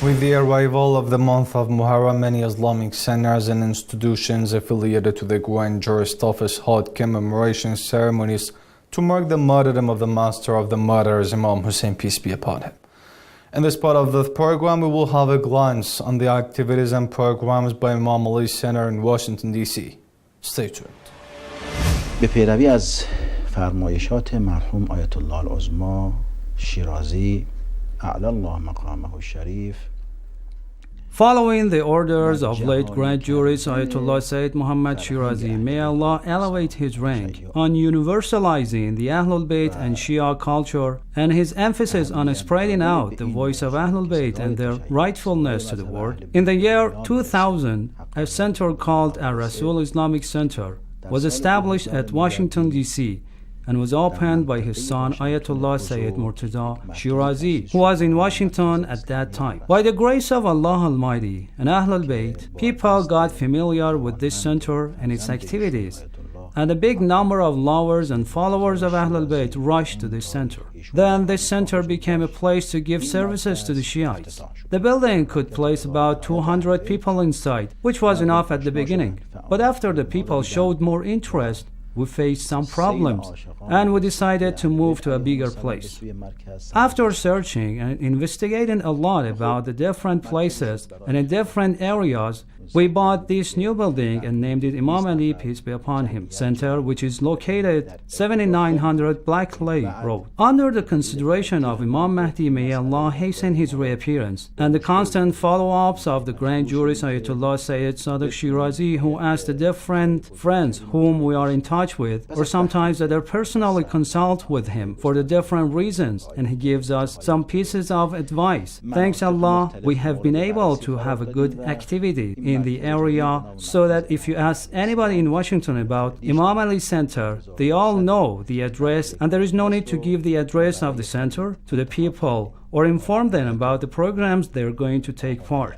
With the arrival of the month of Muharram, many Islamic centers and institutions affiliated to the Grand Jurist Office held commemoration ceremonies to mark the martyrdom of the master of the martyrs, Imam Hussein, peace be upon him. In this part of the program, we will have a glance on the activities and programs by Imam Ali Center in Washington, D.C. Stay tuned. به پیروی از فرمایشات مرحوم آیت الله العظما شیرازی اعلی الله مقامه الشریف. Following the orders of late Grand Jurist Ayatollah Sayyid Muhammad Shirazi, may Allah elevate his rank, on universalizing the Ahlul Bayt and Shia culture, and his emphasis on spreading out the voice of Ahlul Bayt and their rightfulness to the world. In the year 2000, a center called Ar-Rasul Islamic Center was established at Washington, D.C., and was opened by his son Ayatollah Sayyid Murtaza Shirazi, who was in Washington at that time. By the grace of Allah Almighty and Ahlul Bayt, people got familiar with this center and its activities, and a big number of lovers and followers of Ahlul Bayt rushed to this center. Then this center became a place to give services to the Shiites. The building could place about 200 people inside, which was enough at the beginning. But after the people showed more interest, we faced some problems, and we decided to move to a bigger place. After searching and investigating a lot about the different places and in different areas, we bought this new building and named it Imam Ali, peace be upon him, Center, which is located 7900 Black Lake Road. Under the consideration of Imam Mahdi, may Allah hasten his reappearance, and the constant follow-ups of the Grand Jurist Ayatollah Sayyid Sadiq Shirazi, who asked the different friends whom we are in touch with, or sometimes that are personally consult with him for the different reasons, and he gives us some pieces of advice. Thanks Allah, we have been able to have a good activity in the area, so that if you ask anybody in Washington about Imam Ali Center, they all know the address, and there is no need to give the address of the center to the people or inform them about the programs they are going to take part.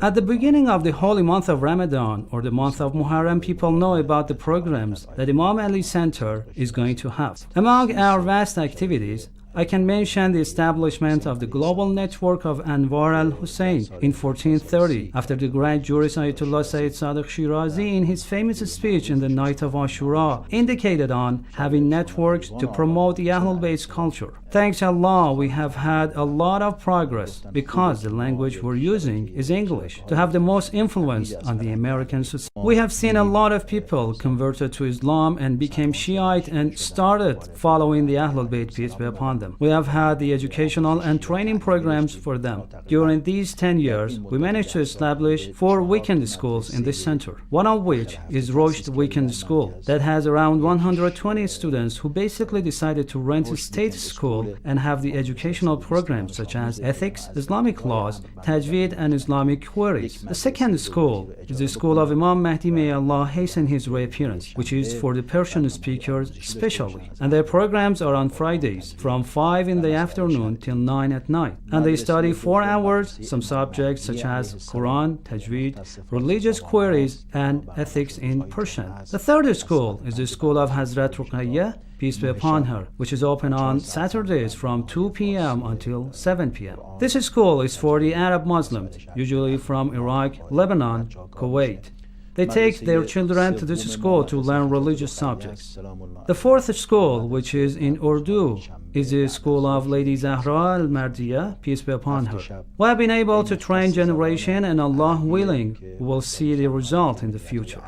At the beginning of the holy month of Ramadan or the month of Muharram, people know about the programs that Imam Ali Center is going to have. Among our vast activities, I can mention the establishment of the global network of Anwar al-Hussein in 1430, after the Grand Jurist Ayatollah Sayyid Sadiq Shirazi in his famous speech in the night of Ashura indicated on having networks to promote the Ahlul Bayt's culture. Thanks Allah, we have had a lot of progress because the language we're using is English to have the most influence on the American society. We have seen a lot of people converted to Islam and became Shiite and started following the Ahlul Bayt, peace be upon them. We have had the educational and training programs for them. During these 10 years, we managed to establish 4 weekend schools in this center, one of which is Roshd Weekend School, that has around 120 students who basically decided to rent a state school and have the educational programs such as ethics, Islamic laws, tajweed, and Islamic queries. The second school is the school of Imam Mahdi, may Allah hasten his reappearance, which is for the Persian speakers especially. And their programs are on Fridays from 5 in the afternoon till 9 at night. And they study 4 hours, some subjects such as Quran, tajweed, religious queries, and ethics in Persian. The third school is the school of Hazrat Ruqayyah, peace be upon her, which is open on Saturdays from 2 p.m. until 7 p.m. This school is for the Arab Muslims, usually from Iraq, Lebanon, Kuwait. They take their children to this school to learn religious subjects. The fourth school, which is in Urdu, is the school of Lady Zahra al-Marjaeyat, peace be upon her. We have been able to train generation, and Allah willing, we will see the result in the future.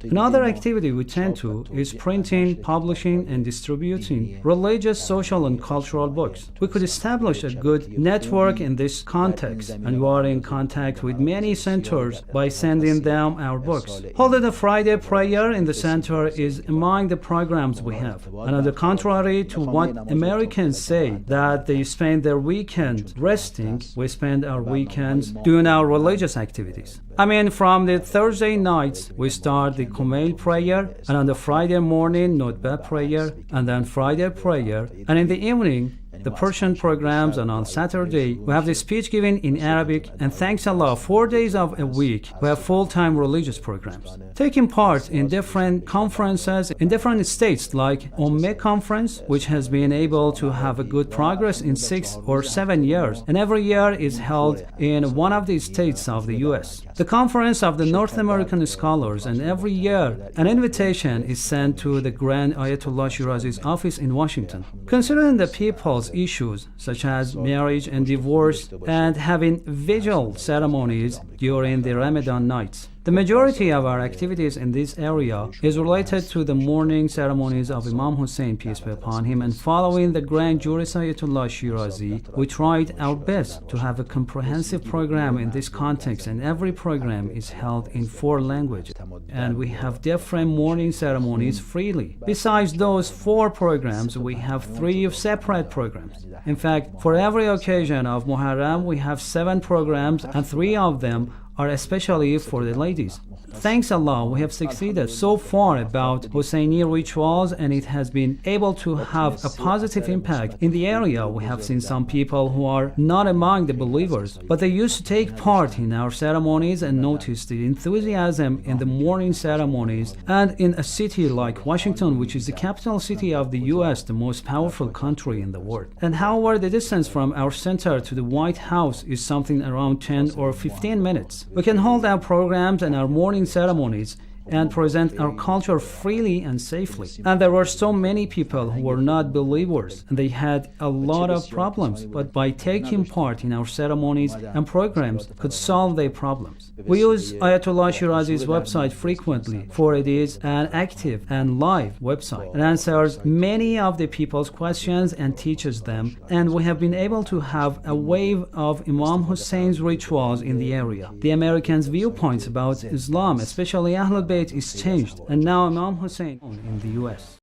Another activity we tend to is printing, publishing, and distributing religious, social, and cultural books. We could establish a good network in this context, and we are in contact with many centers by sending them our books. Holding a Friday prayer in the center is among the programs we have. And on the contrary to what Americans say that they spend their weekend resting, we spend our weekends doing our religious activities. I mean, from the Thursday nights, we start the Kumail prayer, and on the Friday morning, Notbah prayer, and then Friday prayer, and in the evening, the Persian programs, and on Saturday we have the speech given in Arabic, and thanks Allah, 4 days of a week we have full-time religious programs. Taking part in different conferences in different states like Ummah Conference, which has been able to have a good progress in 6 or 7 years, and every year is held in one of the states of the US. The Conference of the North American Scholars, and every year an invitation is sent to the Grand Ayatollah Shirazi's office in Washington. Considering the people's issues such as marriage and divorce and having vigil ceremonies during the Ramadan nights, the majority of our activities in this area is related to the mourning ceremonies of Imam Hussein, peace be upon him, and following the Grand Jurist Ayatollah Shirazi, we tried our best to have a comprehensive program in this context, and every program is held in 4 languages, and we have different mourning ceremonies freely. Besides those 4 programs, we have 3 separate programs. In fact, for every occasion of Muharram, we have 7 programs, and 3 of them are especially for the ladies. Thanks Allah, we have succeeded so far about Husseini rituals, and it has been able to have a positive impact in the area. We have seen some people who are not among the believers, but they used to take part in our ceremonies and noticed the enthusiasm in the mourning ceremonies. And in a city like Washington, which is the capital city of the US, the most powerful country in the world. And however, the distance from our center to the White House is something around 10 or 15 minutes. We can hold our programs and our mourning ceremonies and present our culture freely and safely. And there were so many people who were not believers, and they had a lot of problems, but by taking part in our ceremonies and programs could solve their problems. We use Ayatollah Shirazi's website frequently, for it is an active and live website. It answers many of the people's questions and teaches them, and we have been able to have a wave of Imam Hussein's rituals in the area. The Americans' viewpoints about Islam, especially Ahlul Bayt, is changed, and now Imam Hussein in the US.